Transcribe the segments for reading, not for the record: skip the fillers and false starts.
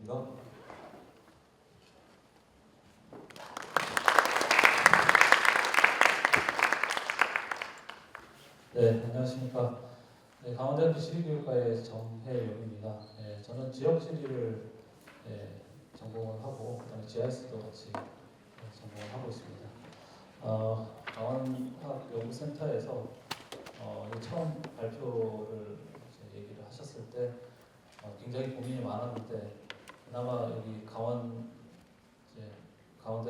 이거 네, 안녕하십니까. 네, 강원대학교 지리교육과의 정혜용입니다. 네, 저는 지역지리를 전공을 하고 그다음에 GIS도 같이 전공을 하고 있습니다. 강원학연구센터에서 처음 발표를 이제 얘기를 하셨을 때 굉장히 고민이 많았는데 그나마 여기 강원대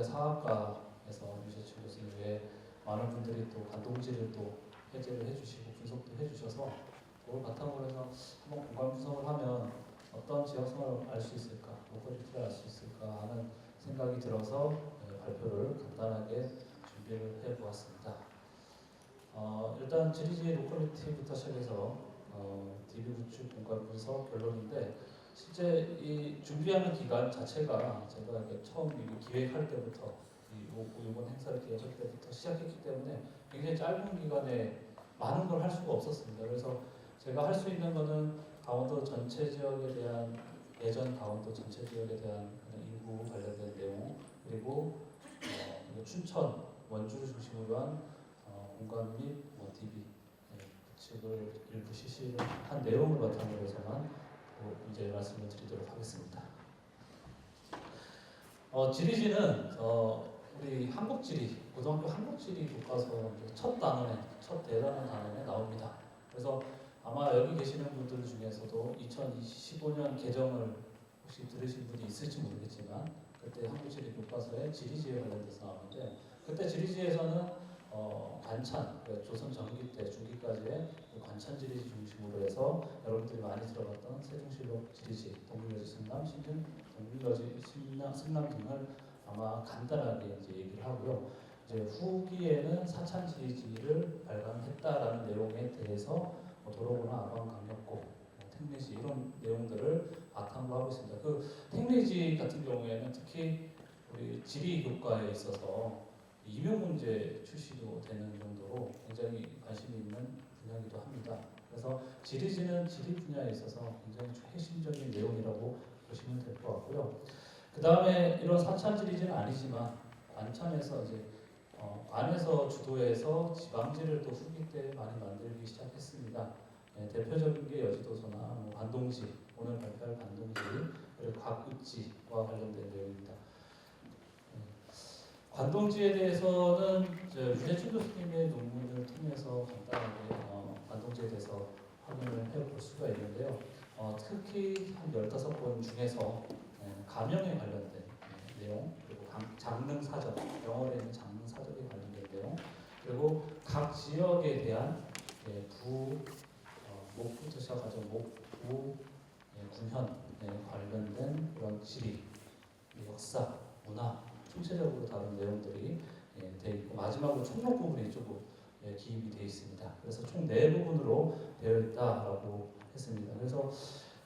사학과에서 유재춘 교수님 외에 많은 분들이 또 관동지를 또 해제를 해주시고 분석도 해주셔서 그걸 바탕으로 해서 한번 공간 분석을 하면 어떤 지역성을 알 수 있을까, 로컬리티를 알 수 있을까 하는 생각이 들어서 발표를 간단하게 준비를 해보았습니다. 일단 지리지 로컬리티부터 시작해서 DB 구축 공간 분석 결론인데 실제 이 준비하는 기간 자체가 제가 처음 기획할 때부터 이번 행사를 기획할 때부터 시작했기 때문에 굉장히 짧은 기간에 많은 걸 할 수가 없었습니다. 그래서 제가 할 수 있는 거는 강원도 전체 지역에 대한 예전 강원도 전체 지역에 대한 인구 관련된 내용 그리고 춘천 원주를 중심으로 한 공간 및 DB 구축을 일부 실시를 한 내용을 바탕으로 해서만 이제 말씀을 드리도록 하겠습니다. 지리지는 우리 한국지리, 고등학교 한국지리 교과서 첫 대단원 단원에 나옵니다. 그래서 아마 여기 계시는 분들 중에서도 2025년 개정을 혹시 들으신 분이 있을지 모르겠지만 그때 한국지리 교과서에 지리지에 관련돼서 나오는데 그때 지리지에서는 관찬, 조선 전기 때 중기까지의 관찬 지리지 중심으로 해서 여러분들이 많이 들어봤던 세종실록 지리지, 동굴여지 승남, 신등 동굴여지 승남 등을 아마 간단하게 이제 얘기를 하고요. 이제 후기에는 사찬 지리지를 발간했다라는 내용에 대해서 도로구나 아방 강력고, 택리지 이런 내용들을 바탕으로 하고 있습니다. 그 택리지 같은 경우에는 특히 우리 지리 교과에 있어서 임용 문제 출시도 되는 정도로 굉장히 관심이 있는 분야이기도 합니다. 그래서 지리지는 지리 분야에 있어서 굉장히 핵심적인 내용이라고 보시면 될 것 같고요. 그 다음에 이런 사찬 지리지는 아니지만 관찬에서 이제 관에서 주도해서 지방지를 또 후기 때 많이 만들기 시작했습니다. 대표적인 게 여지도서나 관동지, 오늘 발표할 관동지, 그리고 곽읍지와 관련된 내용입니다. 관동지에 대해서는 유재춘 교수님의 논문을 통해서 간단하게 관동지에 대해서 확인을 해볼 수가 있는데요. 특히 한 15권 중에서 가명에 관련된 내용, 그리고 장릉사적, 영어로 있는 장릉사적에 관련된 내용, 그리고 각 지역에 대한 목부터 시작하죠. 목, 부, 군현에 관련된 그런 지리, 역사, 문화, 총체적으로 다룬 내용들이 되어 있고 마지막으로 총록 부분이 조금 기입이 되어 있습니다. 그래서 총 4부분으로 되어 있다라고 했습니다. 그래서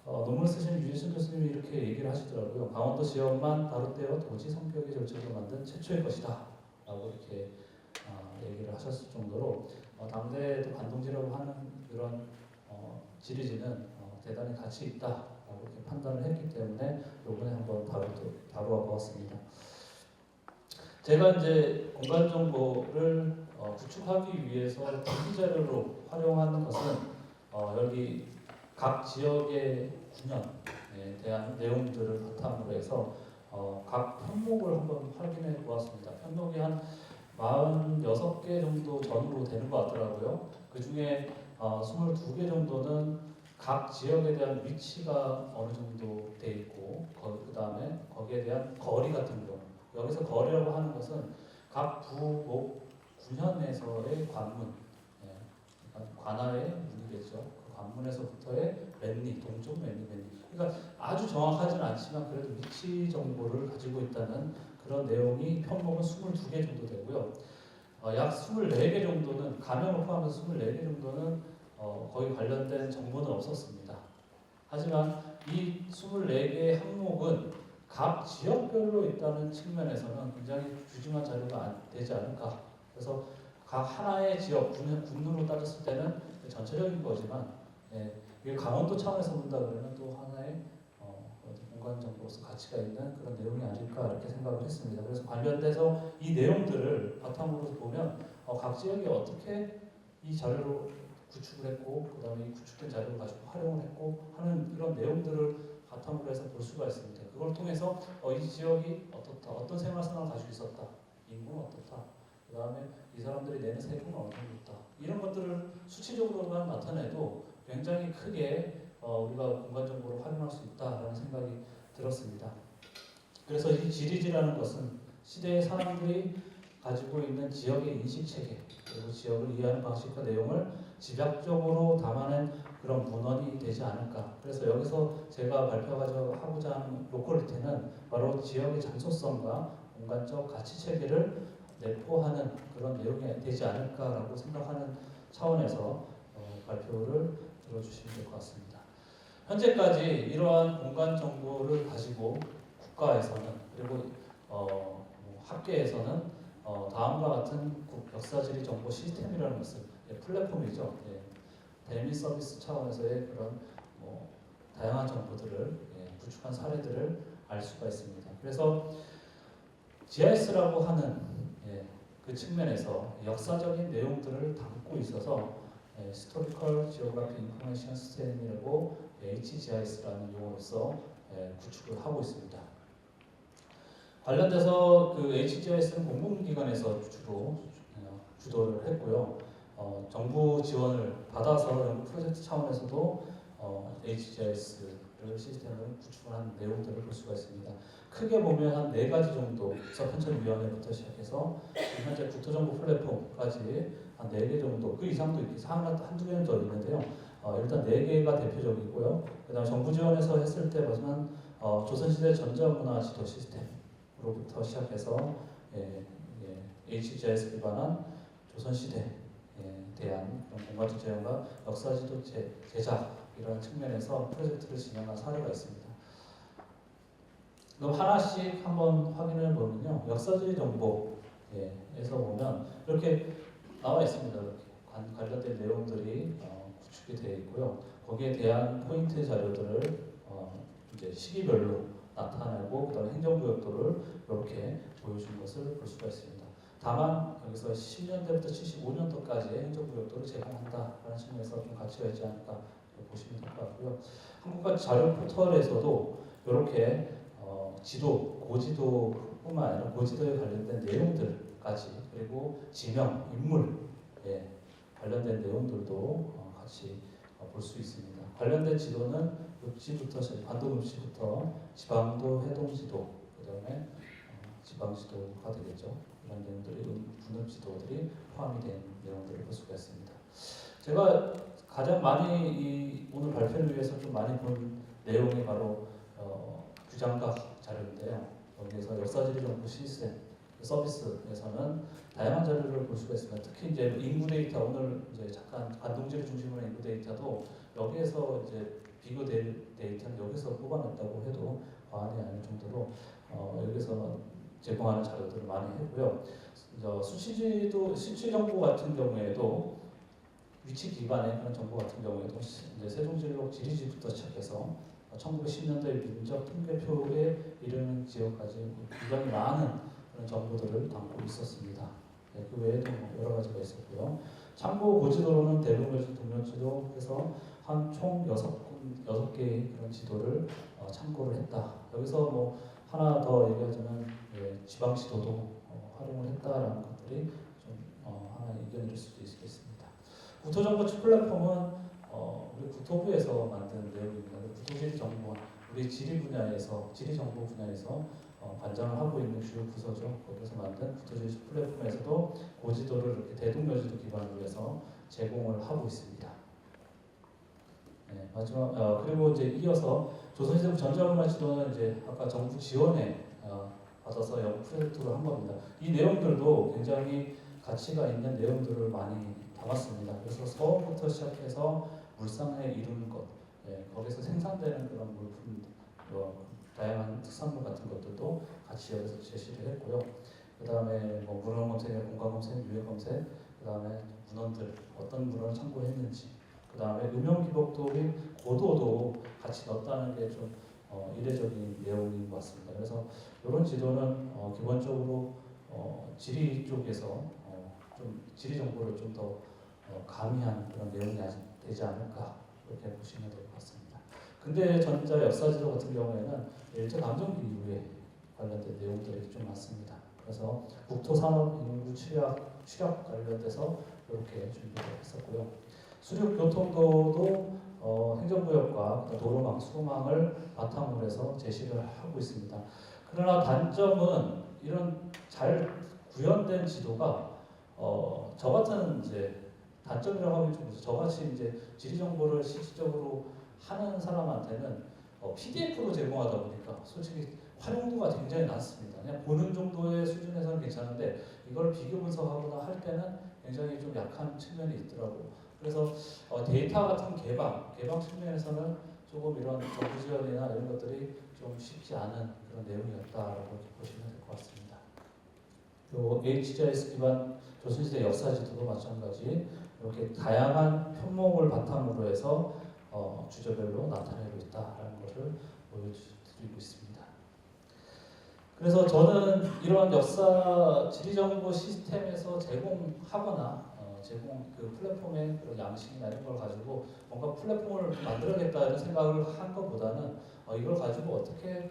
논문을 쓰시는 유재춘 교수님이 이렇게 얘기를 하시더라고요. 강원도 지역만 다룰 도지 성격의 절차로 만든 최초의 것이다 라고 이렇게 얘기를 하셨을 정도로 당대에도 관동지라고 하는 그런 지리지는 대단히 가치 있다라고 이렇게 판단을 했기 때문에 이번에 한번 다루어 보았습니다. 제가 이제 공간 정보를 구축하기 위해서 기기 자료로 활용하는 것은 여기 각 지역의 군현에 대한 내용들을 바탕으로 해서 각 편목을 한번 확인해 보았습니다. 편목이 한 46개 정도 전후로 되는 것 같더라고요. 그 중에 22개 정도는 각 지역에 대한 위치가 어느 정도 돼 있고 그 다음에 거기에 대한 거리 같은 경우 여기서 거리라고 하는 것은 각 부, 목, 군현에서의 관문, 관하의 문이겠죠. 그 관문에서부터의 랜리, 동쪽 랜리. 그러니까 아주 정확하지는 않지만 그래도 위치 정보를 가지고 있다는 그런 내용이 편목은 22개 정도 되고요. 약 24개 정도는 가명을 포함해서 24개 정도는 거의 관련된 정보는 없었습니다. 하지만 이 24개의 항목은 각 지역별로 있다는 측면에서는 굉장히 귀중한 자료가 되지 않을까. 그래서 각 하나의 지역, 군으로 따졌을 때는 전체적인 거지만 이게 강원도 차원에서 본다 그러면 또 하나의 공간 정보로서 가치가 있는 그런 내용이 아닐까 이렇게 생각을 했습니다. 그래서 관련돼서 이 내용들을 바탕으로 보면 각 지역이 어떻게 이 자료를 구축을 했고 그 다음에 이 구축된 자료를 가지고 활용을 했고 하는 이런 내용들을 바탕으로 해서 볼 수가 있습니다. 그걸 통해서 이 지역이 어떻다, 어떤 생활상을 가지고 있었다, 인구는 어떻다, 그 다음에 이 사람들이 내는 세금은 어느 정도 있다, 이런 것들을 수치적으로만 나타내도 굉장히 크게 우리가 공간 정보를 활용할 수 있다라는 생각이 들었습니다. 그래서 이 지리지라는 것은 시대의 사람들이 가지고 있는 지역의 인식 체계 그리고 지역을 이해하는 방식과 내용을 집약적으로 담아낸 그런 문헌이 되지 않을까. 그래서 여기서 제가 발표하고자 하는 로컬리티는 바로 지역의 장소성과 공간적 가치 체계를 내포하는 그런 내용이 되지 않을까라고 생각하는 차원에서 발표를 들어주시면 될 것 같습니다. 현재까지 이러한 공간 정보를 가지고 국가에서는 그리고 학계에서는 다음과 같은 역사지리 정보 시스템이라는 것을 플랫폼이죠. 대미 서비스 차원에서의 그런 다양한 정보들을 구축한 사례들을 알 수가 있습니다. 그래서 GIS라고 하는 그 측면에서 역사적인 내용들을 담고 있어서 Historical Geography Information System이라고 HGIS라는 용어로서 구축을 하고 있습니다. 관련돼서 그 HGIS는 공공기관에서 주로 주도를 했고요. 정부 지원을 받아서 연구 프로젝트 차원에서도 HGIS를 시스템을 구축한 내용들을 볼 수가 있습니다. 크게 보면 한 4가지 정도 서편천위원회부터 시작해서 현재 국토정보 플랫폼까지 한 4개 정도, 그 이상도 있고 한두 개는 더 있는데요. 일단 4개가 대표적이고요. 그 다음에 정부 지원에서 했을 때 보면 조선시대 전자문화 지도 시스템으로부터 시작해서 HGIS 기반한 조선시대에 대한 공간적 재현과 역사지도 제작 이런 측면에서 프로젝트를 진행한 사례가 있습니다. 그럼 하나씩 한번 확인해 보면요. 역사지리 정보에서 보면 이렇게 나와 있습니다. 이렇게 관련된 내용들이 구축이 되어 있고요. 거기에 대한 포인트 자료들을 이제 시기별로 나타내고 그다음에 행정구역도를 이렇게 보여준 것을 볼 수가 있습니다. 다만 여기서 10년대부터 75년도까지의 행정구역도를 제공한다라는 측면에서 좀 가치가 있지 않을까 보시면 될 것 같고요. 한국과 자료 포털에서도 이렇게 지도, 고지도뿐만 아니라 고지도에 관련된 내용들까지 그리고 지명, 인물 관련된 내용들도 같이 볼 수 있습니다. 관련된 지도는 읍지부터 반도 읍지부터 지방도 해동지도 그다음에 지방지도가 되겠죠. 이런 내용들이 분업 지도들이 포함이 된 내용들을 볼 수가 있습니다. 제가 가장 많이 오늘 발표를 위해서 좀 많이 본 내용이 바로 규장각 자료인데요. 여기에서 역사지리 정보 시스템 서비스에서는 다양한 자료를 볼 수가 있습니다. 특히 이제 인구 데이터 오늘 이제 잠깐 관동지를 중심으로 인구 데이터도 여기에서 이제 비교 데이터는 여기서 뽑아냈다고 해도 과언이 아닐 정도로 여기서 제공하는 자료들을 많이 했고요. 수치 정보 같은 경우에도 위치 기반의 그런 정보 같은 경우에도 이제 세종지역 지리지부터 시작해서 1910년대 민족 통계표에 이르는 지역까지 굉장히 많은 그런 정보들을 담고 있었습니다. 그 외에도 여러 가지가 있었고요. 참고 고지도로는 대동여지 동면지도 해서 한 총 6개의 그런 지도를 참고를 했다. 여기서 뭐 하나 더 얘기하자면 지방지도도 활용을 했다라는 것들이 좀 하나 의견일 수도 있겠습니다. 국토정보 플랫폼은 우리 국토부에서 만든 내용입니다. 국토지리정보원 우리 지리 정보 분야에서 관장을 하고 있는 주요 부서죠. 거기서 만든 국토지리 플랫폼에서도 고지도를 이렇게 대동여지도 기반으로 해서 제공을 하고 있습니다. 마지막 그리고 이제 이어서 조선시대 전자문화 지도는 이제 아까 정부 지원에 받아서 연구 프로젝트로 한 겁니다. 이 내용들도 굉장히 가치가 있는 내용들을 많이 담았습니다. 그래서 서부터 시작해서 물상에 이르는 것, 거기서 생산되는 그런 물품, 다양한 특산물 같은 것들도 같이 여기서 제시를 했고요. 그 다음에 뭐 문헌 검색, 공간 검색, 유해 검색, 그 다음에 문헌들 어떤 문헌을 참고했는지, 그 다음에 음영 기록도 고도도 같이 넣었다는 게 좀 이례적인 내용인 것 같습니다. 그래서 이런 지도는 기본적으로 지리 쪽에서 좀 지리 정보를 좀 더 가미한 그런 내용이 되지 않을까 그렇게 보시면 될 것 같습니다. 근대 전자 역사지도 같은 경우에는 일제 강점기 이후에 관련된 내용들이 좀 많습니다. 그래서 국토산업 인구 취약 관련돼서 이렇게 준비를 했었고요. 수륙 교통도도 행정구역과 도로망, 수로망을 바탕으로 해서 제시를 하고 있습니다. 그러나 단점은 이런 잘 구현된 지도가 저 같은 이제 단점이라고 하면 좀 저같이 이제 지리 정보를 실질적으로 하는 사람한테는 PDF로 제공하다 보니까 솔직히 활용도가 굉장히 낮습니다. 그냥 보는 정도의 수준에서는 괜찮은데 이걸 비교 분석하거나 할 때는 굉장히 좀 약한 측면이 있더라고요. 그래서 데이터 같은 개방 측면에서는 조금 이런 정부 지원이나 이런 것들이 좀 쉽지 않은 그런 내용이었다라고 보시면 될 것 같습니다. 또 HGIS 기반 조선시대 역사지도도 마찬가지 이렇게 다양한 편목을 바탕으로 해서 주제별로 나타내고 있다라는 것을 보여드리고 있습니다. 그래서 저는 이런 역사 지리정보 시스템에서 제공하거나 제공 그 플랫폼의 그런 양식이나 이런 걸 가지고 뭔가 플랫폼을 만들어야겠다는 생각을 한 것보다는 이걸 가지고 어떻게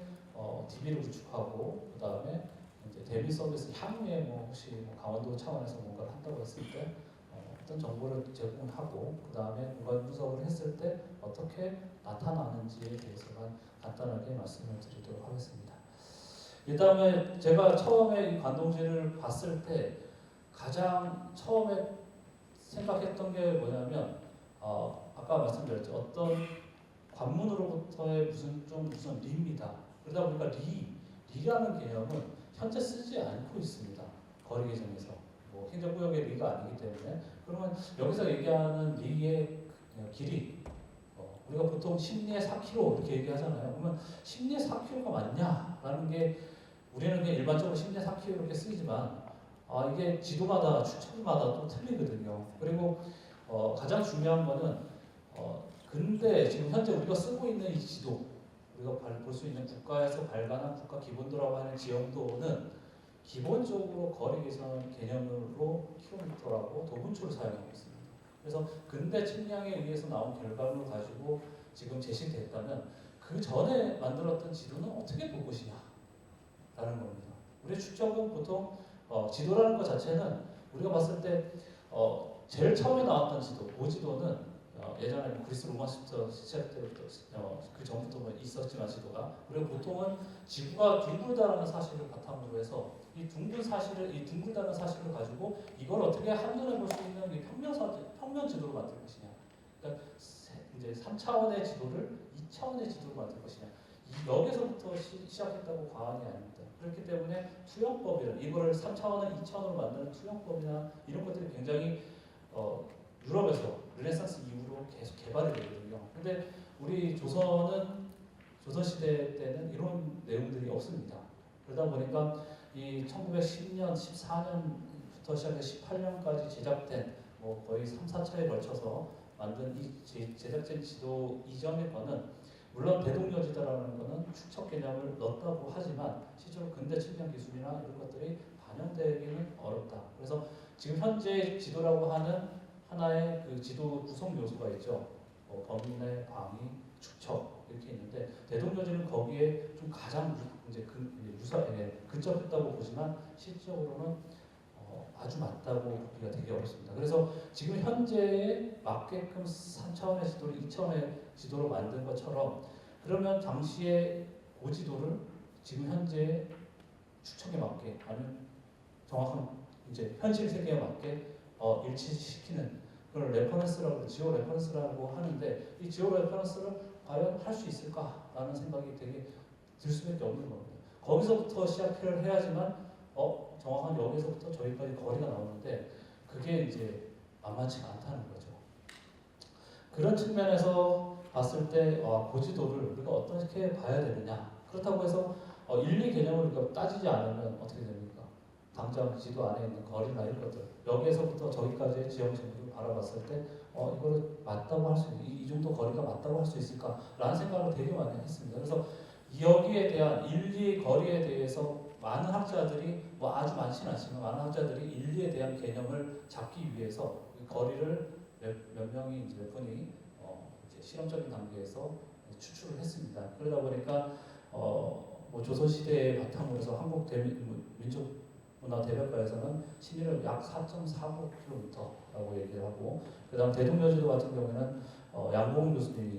DB를 구축하고 그 다음에 이제 대비 서비스 향후에 혹시 강원도 차원에서 뭔가를 한다고 했을 때 어떤 정보를 제공하고 그 다음에 공간 분석을 했을 때 어떻게 나타나는지에 대해서만 간단하게 말씀을 드리도록 하겠습니다. 일단은 제가 처음에 이 관동지를 봤을 때 가장 처음에 생각했던 게 뭐냐면 아까 말씀드렸죠. 어떤 관문으로부터의 무슨 리입니다. 그러다 보니까 리라는 개념은 현재 쓰지 않고 있습니다. 거리 계정에서 행정구역의 리가 아니기 때문에 그러면 여기서 얘기하는 리의 길이 우리가 보통 심리의 4km 이렇게 얘기하잖아요. 그러면 심리의 4km가 맞냐라는 게 우리는 그냥 일반적으로 심리의 4km 이렇게 쓰이지만 이게 지도마다 추천마다 또 틀리거든요. 그리고 가장 중요한 거는 근데 지금 현재 우리가 쓰고 있는 이 지도 우리가 볼 수 있는 국가에서 발간한 국가 기본도라고 하는 지형도는 기본적으로 거리 계산 개념으로 킬로미터라고 도분초를 사용하고 있습니다. 그래서 근대 측량에 의해서 나온 결과물을 가지고 지금 제시됐다면 그 전에 만들었던 지도는 어떻게 볼 것이냐 라는 겁니다. 우리의 축적은 보통 지도라는 것 자체는 우리가 봤을 때 제일 처음에 나왔던 지도, 그 지도는 예전에 그리스 로마 시작 때부터 그 전부터 있었지만 지도가 우리가 보통은 지구가 둥글다라는 사실을 바탕으로 해서 이 둥글다는 사실을 가지고 이걸 어떻게 한눈에 볼 수 있는 이 평면 지도로 만들 것이냐. 그러니까 이제 3차원의 지도를 2차원의 지도로 만들 것이냐. 여기서부터 시작했다고 과언이 아닙니다. 그렇기 때문에 투영법이란 이거를 3차원을 2차원으로 만드는 투영법이나 이런 것들이 굉장히 유럽에서 르네상스 이후로 계속 개발이 되거든요. 근데 우리 조선시대 때는 이런 내용들이 없습니다. 그러다 보니까 이 1910년, 14년부터 시작해서 18년까지 제작된 거의 3, 4차에 걸쳐서 만든 이 제작된 지도 이전의 거는 물론 대동여지다라는 것은 축척 개념을 넣었다고 하지만 실제로 근대 측량 기술이나 이런 것들이 반영되기는 어렵다. 그래서 지금 현재 지도라고 하는 하나의 그 지도 구성 요소가 있죠. 범위내, 방위, 축척 이렇게 있는데 대동여지는 거기에 좀 가장 이제 근접했다고 보지만 실질적으로는 아주 맞다고 보기가 되게 어렵습니다. 그래서 지금 현재에 맞게끔 3차원의 지도를 2차원의 지도로 만든 것처럼 그러면 당시에 그 지도를 지금 현재 추측에 맞게 아니면 정확한 이제 현실 세계에 맞게 일치시키는 그걸 레퍼런스라고 지오 레퍼런스라고 하는데 이 지오 레퍼런스를 과연 할 수 있을까라는 생각이 되게 들 수밖에 없는 겁니다. 거기서부터 시작을 해야지만 정확한 여기서부터 저기까지 거리가 나오는데 그게 이제 만만치가 않다는 거죠. 그런 측면에서 봤을 때 고지도를 우리가 어떻게 봐야 되느냐. 그렇다고 해서 인리 개념을 우리가 따지지 않으면 어떻게 됩니까? 당장 지도 안에 있는 거리나 이런 것들 여기에서부터 저기까지의 지형 지구를 바라봤을 때 이거를 맞다고 할 수 있는 이 정도 거리가 맞다고 할 수 있을까라는 생각을 되게 많이 했습니다. 그래서 여기에 대한 일리 거리에 대해서 많은 학자들이 뭐 아주 많지는 않지만 많은 학자들이 일리에 대한 개념을 잡기 위해서 거리를 몇 명이 이제 몇 분이 이제 실험적인 단계에서 추출을 했습니다. 그러다 보니까 뭐 조선시대의 바탕으로 해서 한국 민족문화대백과에서는 신의를 약 4.49km라고 얘기를 하고, 그다음 대동여지도 같은 경우에는 양봉 교수님이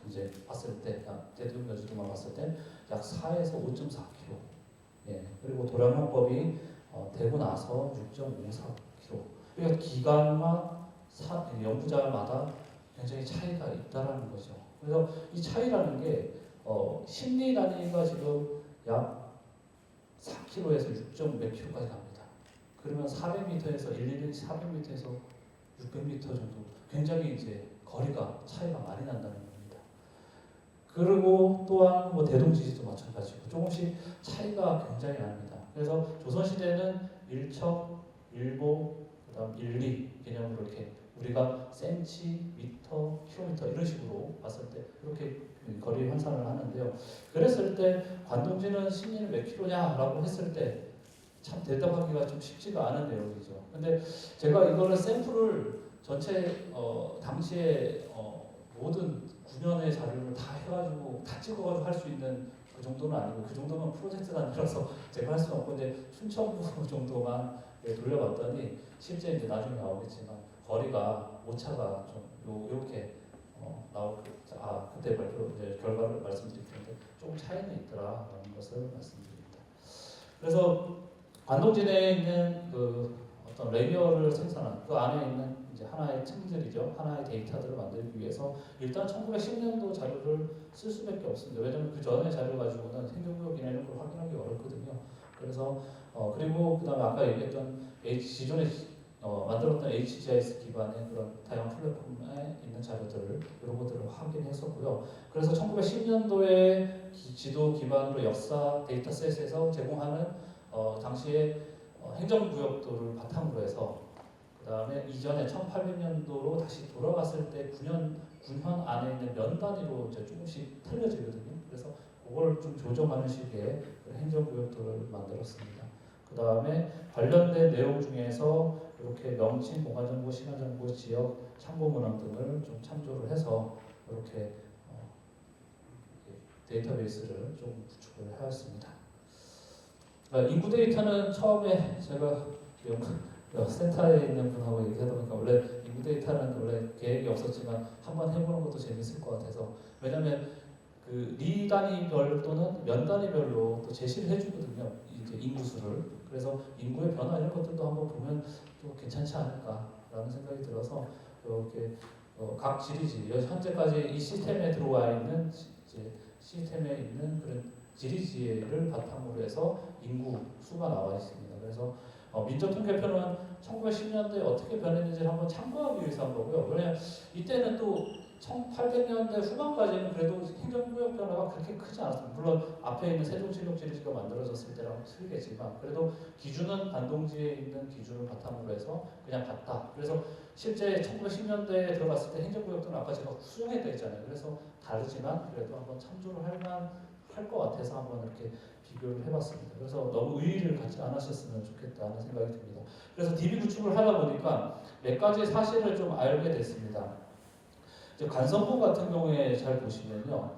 이제 봤을 때 대동여지도만 봤을 때 약 4에서 5.4km. 예. 그리고 도량형법이 되고 나서 6.54km. 그러니까 기간과 연구자마다 굉장히 차이가 있다라는 거죠. 그래서 이 차이라는 게 심리 단위가 지금 약 4km에서 6. 몇 km까지 갑니다. 그러면 400m에서 400m에서 600m 정도 굉장히 이제 거리가 차이가 많이 난다는 겁니다. 그리고 또한 뭐 대동지지도 마찬가지고 조금씩 차이가 굉장히 납니다. 그래서 조선시대는 일척, 일보, 그다음 일리 개념으로 이렇게 우리가 센치, 미터, 킬로미터 이런 식으로 봤을 때 이렇게 거리 환산을 하는데요. 그랬을 때 관동지는 신리는 몇 킬로냐라고 했을 때 참 대답하기가 좀 쉽지가 않은 내용이죠. 근데 제가 이거를 샘플을 전체 당시에 모든 9년의 자료를 다 해가지고 다 찍어가지고 할 수 있는 그 정도는 아니고, 그 정도면 프로젝트 단위라서 제가 할 수는 없고 이제 충청부 정도만 돌려봤더니 실제 이제 나중에 나오겠지만 거리가 오차가 좀 요렇게 나올 그때 발표 이제 결과를 말씀드릴 텐데 조금 차이는 있더라라는 것을 말씀드립니다. 그래서 관동진에 있는 그 어떤 레이어를 생산한 그 안에 있는 이제 하나의 틈들이죠. 하나의 데이터들을 만들기 위해서 일단 1910년도 자료를 쓸 수밖에 없습니다. 왜냐하면 그 전에 자료 가지고는 행정구역이나 이런 걸 확인하기 어렵거든요. 그래서 그리고 그다음에 아까 얘기했던 기존에 만들었던 HGIS 기반의 그런 다양한 플랫폼에 있는 자료들을 이런 것들을 확인했었고요. 그래서 1910년도에 지도 기반으로 역사 데이터셋에서 제공하는 당시에 행정구역도를 바탕으로 해서 그 다음에 이전에 1800년도로 다시 돌아갔을 때 9년 안에 있는 면 단위로 이제 조금씩 틀려지거든요. 그래서 그걸 좀 조정하는 식의 행정구역도를 만들었습니다. 그 다음에 관련된 내용 중에서 이렇게 명칭, 공간정보, 시간정보, 지역, 참고문헌 등을 좀 참조를 해서 이렇게 데이터베이스를 좀 구축을 해왔습니다. 인구 데이터는 처음에 제가 센터에 있는 분하고 얘기하다 보니까 원래 인구 데이터는 원래 계획이 없었지만 한번 해보는 것도 재밌을 것 같아서, 왜냐하면 그 리 단위별 또는 면 단위별로 또 제시를 해주거든요. 이제 인구수를. 그래서 인구의 변화 이런 것들도 한번 보면 좀 괜찮지 않을까라는 생각이 들어서 이렇게 각 지리지 현재까지 이 시스템에 들어와 있는 이제 시스템에 있는 그런 지리지를 바탕으로 해서 인구 수가 나와 있습니다. 그래서 민족통계표는 1910년대에 어떻게 변했는지를 한번 참고하기 위해서 한 거고요. 왜냐하면 이때는 또 1800년대 후반까지는 그래도 행정구역 변화가 그렇게 크지 않았습니다. 물론 앞에 있는 세종칠록지리지가 만들어졌을 때랑 틀리겠지만 그래도 기준은 관동지에 있는 기준을 바탕으로 해서 그냥 갔다. 그래서 실제 1910년대에 들어갔을 때 행정구역도는 아까 제가 수정했다 했잖아요. 그래서 다르지만 그래도 한번 참조를 할 것 같아서 한번 이렇게 비교를 해봤습니다. 그래서 너무 의의를 갖지 않으셨으면 좋겠다는 생각이 듭니다. 그래서 DB 구축을 하다 보니까 몇 가지 사실을 좀 알게 됐습니다. 이제 간선부 같은 경우에 잘 보시면요,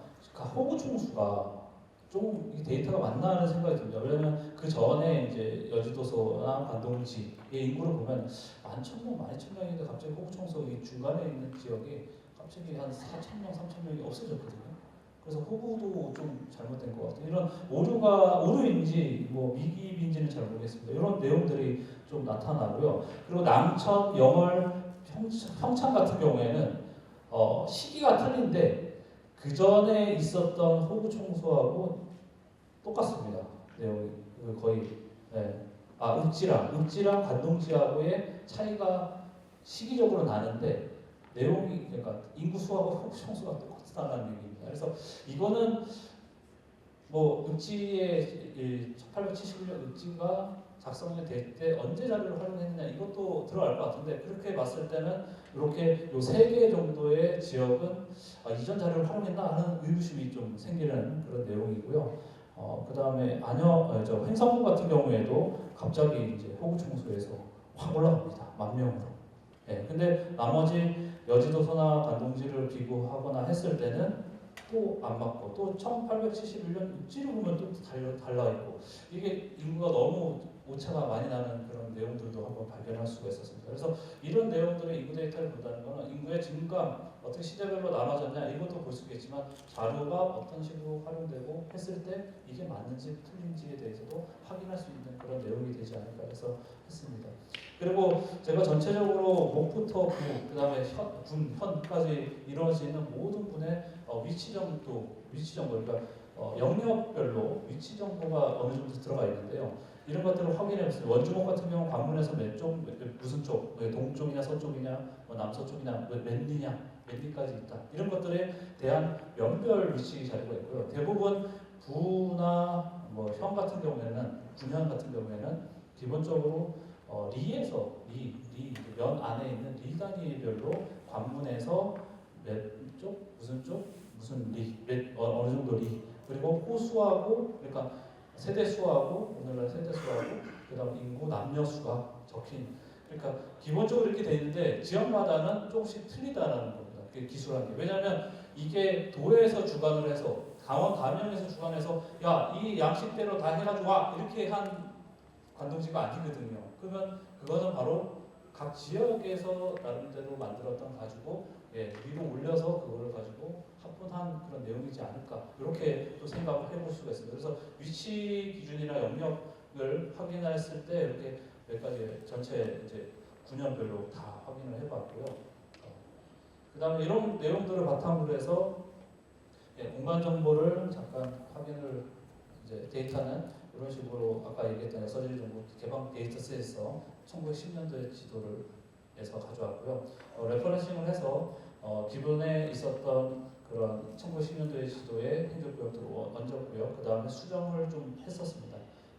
호구 총수가 좀 이 데이터가 맞나 하는 생각이 듭니다. 왜냐하면 그 전에 이제 여지도서나 관동지의 인구를 보면 11,000명, 12,000명인데 갑자기 호구 총수 이 중간에 있는 지역이 갑자기 한 4,000명, 3,000명이 없어졌거든요. 그래서 호구도 좀 잘못된 것 같아요. 이런 오류인지 뭐 미기인지는 잘 모르겠습니다. 이런 내용들이 좀 나타나고요. 그리고 남천, 영월, 평창 같은 경우에는 시기가 틀린데 그 전에 있었던 호구 총수하고 똑같습니다. 내용이 거의. 네. 읍지랑 관동지하고의 차이가 시기적으로 나는데 내용이 그러니까 인구수하고 호구 총수가 똑같다는 얘기입니다. 그래서 이거는 뭐 읍지의 1871년 읍지가 작성이 될 때 언제 자료를 활용했느냐 이것도 들어갈 것 같은데 그렇게 봤을 때는 이렇게 요 3개 정도의 지역은 이전 자료를 활용했나 하는 의구심이 좀 생기는 그런 내용이고요. 그 다음에 저 횡성군 같은 경우에도 갑자기 이제 호구 총수에서 확 올라갑니다. 10,000명으로. 예, 근데 나머지 여지도서나 관동지를 비교하거나 했을 때는 또 안 맞고 또 1871년 육지를 보면 또 달라 있고 이게 인구가 너무 오차가 많이 나는 그런 내용들도 한번 발견할 수가 있었습니다. 그래서 이런 내용들의 인구 데이터를 본다는 것은 인구의 증감 어떻게 시대별로 나눠졌냐 이것도 볼 수 있겠지만 자료가 어떤 식으로 활용되고 했을 때 이게 맞는지 틀린지에 대해서도 확인할 수 있는 그런 내용이 되지 않을까 해서 했습니다. 그리고 제가 전체적으로 목부터 구, 그 다음에 군, 현까지 이루어질 수 있는 모든 군의 위치 정도, 그러니까 영역별로 위치 정보가 어느 정도 들어가 있는데요. 이런 것들을 확인해보세요. 원주목 같은 경우 관문에서 몇 쪽, 무슨 쪽, 동쪽이냐 서쪽이냐, 남서쪽이냐, 몇 리냐, 몇 리까지 있다. 이런 것들에 대한 연별 위치 자료가 있고요. 대부분 부나 현 같은 경우에는, 군현 같은 경우에는 기본적으로 리에서 면 안에 있는 리 단위별로 관문에서 몇 쪽, 무슨 리, 어느 정도 리, 그리고 호수하고 그러니까 세대수하고 오늘날 세대수하고 그다음 인구 남녀 수가 적힌 그러니까 기본적으로 이렇게 돼 있는데 지역마다는 조금씩 틀리다라는 겁니다. 그게 기술한 게 왜냐하면 이게 도에서 주관을 해서 강원 담양에서 주관해서 야 이 양식대로 다 해가지고 와 이렇게 한 관동지가 아니거든요. 그러면 그거는 바로 각 지역에서 나름대로 만들었던 가지고 위로 올려서 그거를 가지고 합분한 그런 내용이지 않을까 이렇게 또 생각을 해볼 수가 있습니다. 그래서 위치 기준이나 영역을 확인했을 때 이렇게 몇 가지 전체 이제 군현별로 다 확인을 해봤고요. 그 다음에 이런 내용들을 바탕으로 해서 공간 정보를 잠깐 확인을 이제 데이터는 이런 식으로 아까 얘기했던 역사지리 정보 개방 데이터셋에서 1910년도의 지도를 해서 가져왔고요. 레퍼런싱을 해서 기존에 있었던 그런 1910년도의 지도의 행정구역들을 얹었고요. 그 다음에 수정을 좀 했었습니다.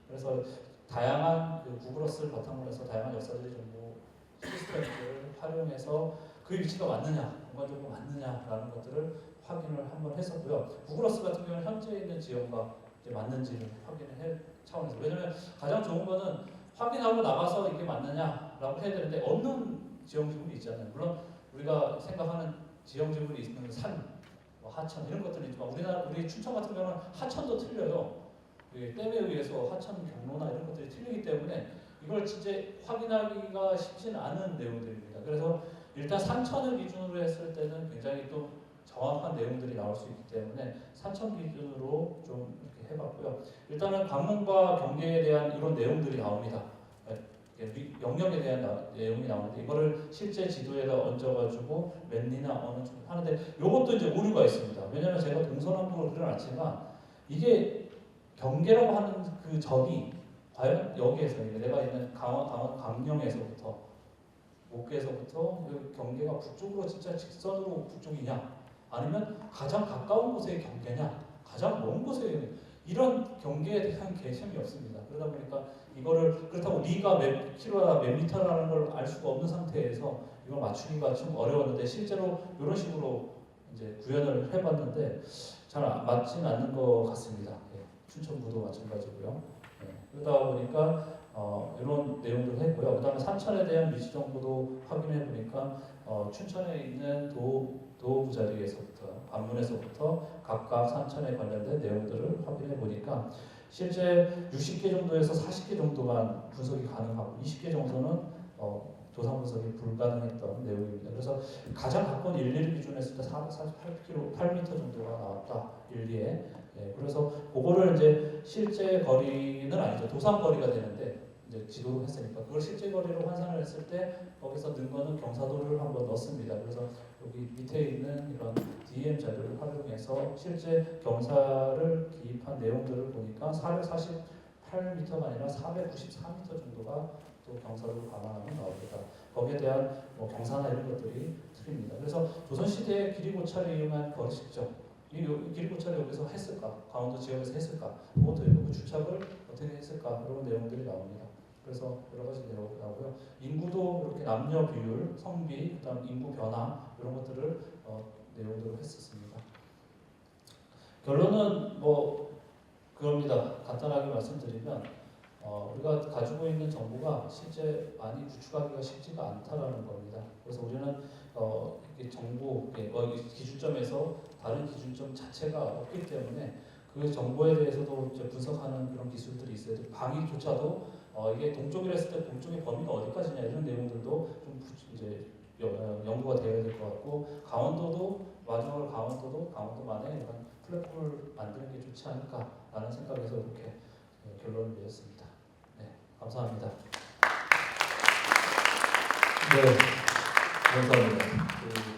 그래서 다양한 구글어스를 바탕으로 해서 다양한 역사지리 정보 시스템들을 활용해서 그 위치가 맞느냐, 공간적으로 맞느냐라는 것들을 확인을 한번 했었고요. 구글어스 같은 경우는 현재 있는 지역과 맞는지를 확인을 차원에서 왜냐하면 가장 좋은 거는 확인하고 나가서 이게 맞느냐라고 해야 되는데 없는 지형지물이 있잖아요. 물론 우리가 생각하는 지형지물이 있는 산, 하천 이런 것들이 있지만 우리 춘천 같은 경우는 하천도 틀려요. 댐에 의해서 하천 경로나 이런 것들이 틀리기 때문에 이걸 진짜 확인하기가 쉽지는 않은 내용들입니다. 그래서 일단 산천을 기준으로 했을 때는 굉장히 또 정확한 내용들이 나올 수 있기 때문에 산천 기준으로 좀 이렇게 해봤고요. 일단은 관문과 경계에 대한 이런 내용들이 나옵니다. 영역에 대한 내용이 나오는데 이거를 실제 지도에다 얹어가지고 맨리나 어느 쪽 하는데 이것도 이제 오류가 있습니다. 왜냐하면 제가 동서남북을 그려놨지만 이게 경계라고 하는 그 점이 과연 여기에서 내가 있는 강원 강령에서부터 목계에서부터 경계가 북쪽으로 진짜 직선으로 북쪽이냐 아니면 가장 가까운 곳의 경계냐 가장 먼 곳의 이런 경계에 대한 개념이 없습니다. 그러다 보니까 이거를 그렇다고 리가 몇 킬로나 몇 미터라는 걸 알 수가 없는 상태에서 이걸 맞추기가 좀 어려웠는데 실제로 이런 식으로 이제 구현을 해봤는데 잘 맞지는 않는 것 같습니다. 춘천부도 마찬가지고요. 그러다 보니까 이런 내용들을 했고요. 그 다음에 산천에 대한 위치 정보도 확인해 보니까 춘천에 있는 도부 자리에서부터 관문에서부터 각각 산천에 관련된 내용들을 확인해 보니까 실제 60개 정도에서 40개 정도만 분석이 가능하고 20개 정도는 도상 분석이 불가능했던 내용입니다. 그래서 가장 가까운 1리를 기준했을 때 448km, 8m 정도가 나왔다. 1리에. 그래서 그거를 이제 실제 거리는 아니죠. 도상 거리가 되는데 이제 지도로 했으니까 그걸 실제 거리로 환산을 했을 때 거기서 는 거는 경사도를 한번 넣습니다. 그래서 여기 밑에 있는 이런 DM 자료를 활용해서 실제 경사를 기입한 내용들을 보니까 448m가 아니라 494m 정도가 또 경사도를 감안하면 나옵니다. 거기에 대한 경사나 이런 것들이 틀립니다. 그래서 조선시대에 길이고찰을 이용한 거리 측정 이 길이고찰을 여기서 했을까? 강원도 지역에서 했을까? 그것도 이러고 주착을 어떻게 했을까? 이런 내용들이 나옵니다. 그래서 여러 가지 내용이 나오고요. 인구도 이렇게 남녀 비율, 성비, 그다음 인구 변화 이런 것들을 내용으로 했었습니다. 결론은 뭐 그겁니다. 간단하게 말씀드리면 우리가 가지고 있는 정보가 실제 많이 구축하기가 쉽지가 않다라는 겁니다. 그래서 우리는 이게 정보, 이 기준점에서 다른 기준점 자체가 없기 때문에 그 정보에 대해서도 이제 분석하는 그런 기술들이 있어야 돼요. 방위조차도 이게 동쪽이라 했을 때 동쪽의 범위가 어디까지냐 이런 내용들도 좀 이제 연구가 되어야 될 것 같고, 강원도도 마지막으로 강원도만의 이런 플랫폼을 만드는 게 좋지 않을까라는 생각에서 이렇게 결론을 내렸습니다. 네, 감사합니다. 네, 감사합니다.